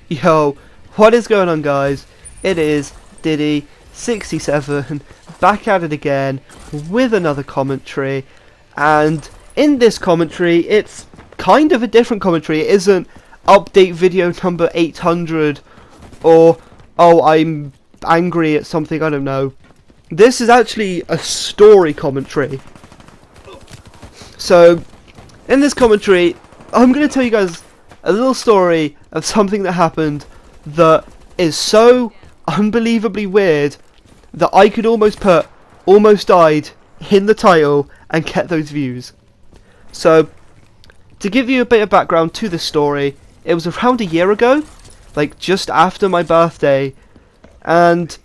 Yo, what is going on, guys? It is Diddy67 back at it again with another commentary, and in this commentary it's kind of a different commentary. It isn't update video number 800 or oh I'm angry at something, I don't know. This is actually a story commentary. So in this commentary I'm going to tell you guys a little story of something that happened that is so unbelievably weird that I could almost put "almost died" in the title and get those views. So, to give you a bit of background to this story, it was around a year ago, like just after my birthday, and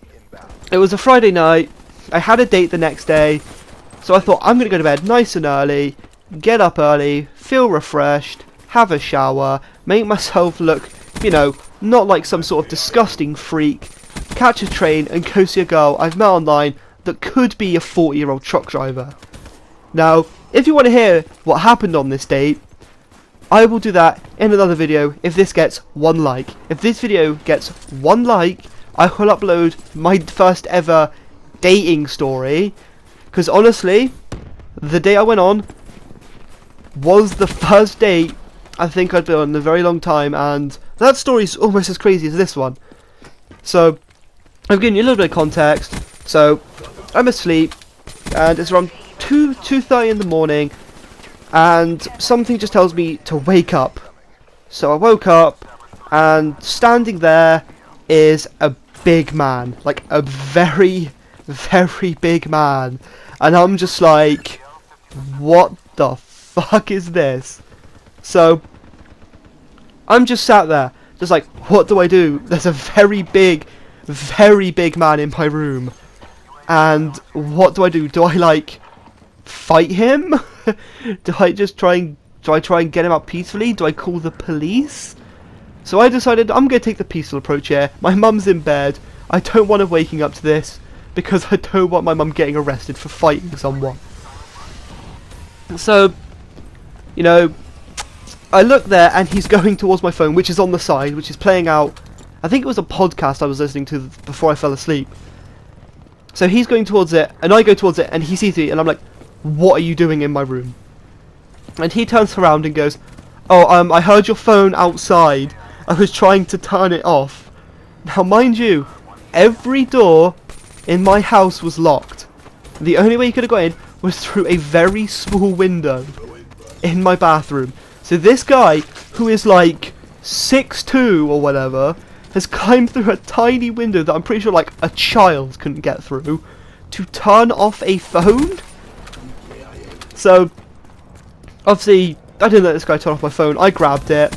it was a Friday night. I had a date the next day, so I thought I'm going to go to bed nice and early, get up early, feel refreshed, have a shower, make myself look, you know, not like some sort of disgusting freak, catch a train and go see a girl I've met online that could be a 40-year-old truck driver. Now, if you want to hear what happened on this date, I will do that in another video if this gets 1 like. If this video gets 1 like, I will upload my first ever dating story, because honestly, the date I went on was the first date I think I'd been on in a very long time, and that story's almost as crazy as this one. So, I've given you a little bit of context. So, I'm asleep, and it's around 2:30 in the morning, and something just tells me to wake up. So I woke up, and standing there is a big man, like a very, very big man, and I'm just like, what the fuck is this? So, I'm just sat there, just like, what do I do? There's a very big man in my room, and what do I do? Do I, like, fight him? Do I just try and get him out peacefully? Do I call the police? So I decided I'm going to take the peaceful approach here. My mum's in bed. I don't want her waking up to this, because I don't want my mum getting arrested for fighting someone. So, you know, I look there and he's going towards my phone, which is on the side, which is playing out, I think it was a podcast I was listening to before I fell asleep. So he's going towards it, and I go towards it, and he sees me, and I'm like, what are you doing in my room? And he turns around and goes, oh, I heard your phone outside. I was trying to turn it off. Now, mind you, every door in my house was locked. The only way you could have got in was through a very small window in my bathroom. So this guy, who is like 6'2" or whatever, has climbed through a tiny window that I'm pretty sure like a child couldn't get through to turn off a phone. So, obviously, I didn't let this guy turn off my phone. I grabbed it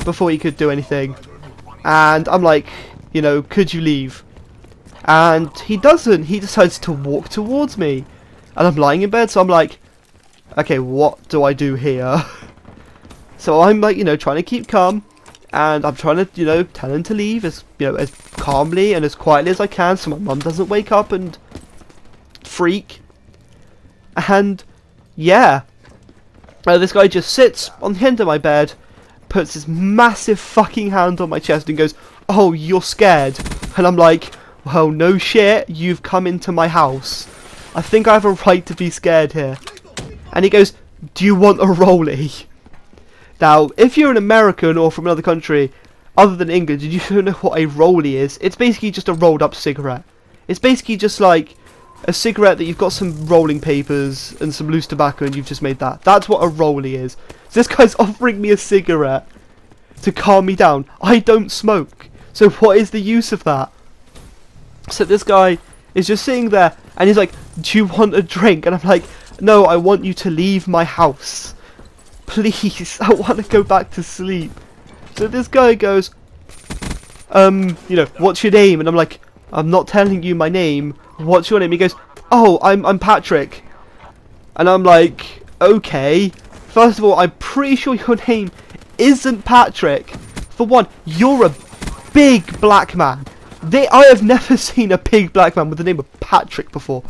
before he could do anything. And I'm like, you know, could you leave? And he doesn't. He decides to walk towards me. And I'm lying in bed, so I'm like, okay, what do I do here? So I'm like, you know, trying to keep calm, and I'm trying to, you know, tell him to leave as, you know, as calmly and as quietly as I can, so my mum doesn't wake up and freak. And yeah, this guy just sits on the end of my bed, puts his massive fucking hand on my chest, and goes, "Oh, you're scared?" And I'm like, "Well, no shit. You've come into my house. I think I have a right to be scared here." And he goes, "Do you want a rollie?" Now, if you're an American or from another country other than England and you don't know what a rollie is, it's basically just a rolled up cigarette. It's basically just like a cigarette that you've got some rolling papers and some loose tobacco and you've just made that. That's what a rollie is. So this guy's offering me a cigarette to calm me down. I don't smoke, so what is the use of that? So this guy is just sitting there and he's like, "Do you want a drink?" And I'm like, "No, I want you to leave my house. Please, I want to go back to sleep." So this guy goes, you know, "What's your name?" And I'm like, "I'm not telling you my name. What's your name?" He goes, "Oh, I'm Patrick." And I'm like, okay. First of all, I'm pretty sure your name isn't Patrick. For one, you're a big black man. I have never seen a big black man with the name of Patrick before.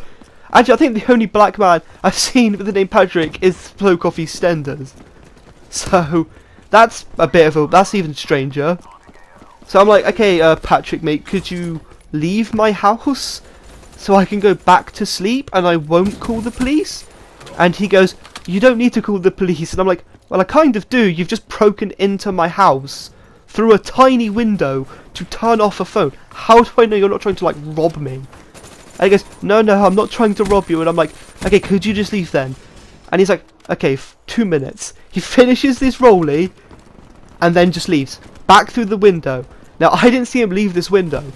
Actually, I think the only black man I've seen with the name Patrick is Slow Coffee Stenders. So, that's a bit of a... that's even stranger. So I'm like, okay, Patrick, mate, could you leave my house so I can go back to sleep and I won't call the police? And he goes, you don't need to call the police. And I'm like, well, I kind of do. You've just broken into my house through a tiny window to turn off a phone. How do I know you're not trying to, like, rob me? And he goes, no, I'm not trying to rob you. And I'm like, okay, could you just leave then? And he's like, okay, 2 minutes. He finishes this rollie and then just leaves. Back through the window. Now, I didn't see him leave this window.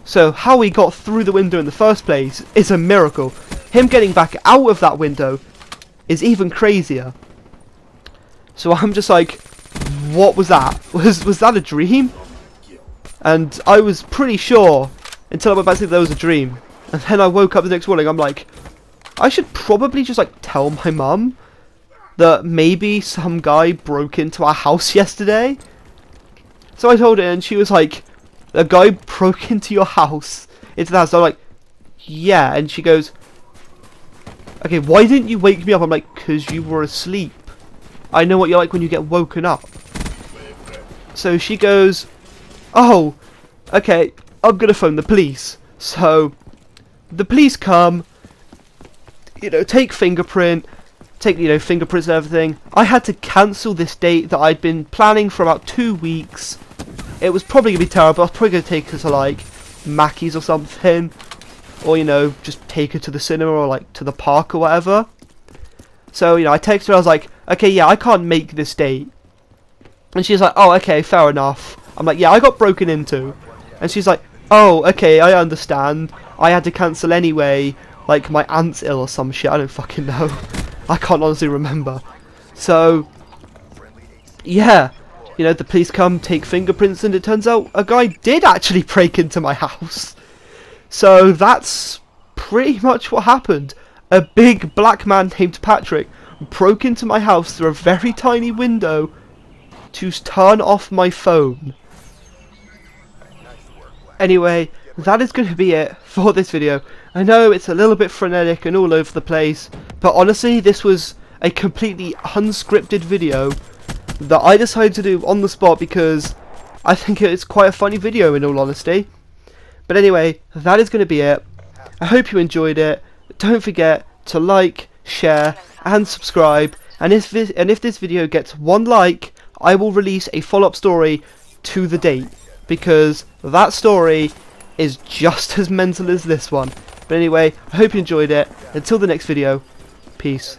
So, how he got through the window in the first place is a miracle. Him getting back out of that window is even crazier. So I'm just like, what was that? Was that a dream? And I was pretty sure until I went back to sleep there was a dream. And then I woke up the next morning, I'm like, I should probably just like tell my mum that maybe some guy broke into our house yesterday. So I told her and she was like, a guy broke into your house? Into the house? So I'm like, yeah. And she goes, okay, why didn't you wake me up? I'm like, because you were asleep. I know what you're like when you get woken up. So she goes, oh, okay, I'm going to phone the police. So the police come, take fingerprint, fingerprints and everything. I had to cancel this date that I'd been planning for about 2 weeks. It was probably going to be terrible. I was probably going to take her to, like, Mackey's or something. Or, just take her to the cinema or, like, to the park or whatever. So, I texted her, I was like, okay, yeah, I can't make this date. And she's like, oh, okay, fair enough. I'm like, yeah, I got broken into. And she's like, oh, okay, I understand. I had to cancel anyway. Like, my aunt's ill or some shit, I don't fucking know. I can't honestly remember. So, yeah. The police come, take fingerprints, and it turns out a guy did actually break into my house. So that's pretty much what happened. A big black man named Patrick broke into my house through a very tiny window to turn off my phone. Anyway, that is going to be it for this video. I know it's a little bit frenetic and all over the place, but honestly, this was a completely unscripted video that I decided to do on the spot because I think it's quite a funny video in all honesty. But anyway, that is going to be it. I hope you enjoyed it. Don't forget to like, share and subscribe, and if this video gets 1 like, I will release a follow-up story to the date, because that story is just as mental as this one. But anyway, I hope you enjoyed it. Until the next video, peace.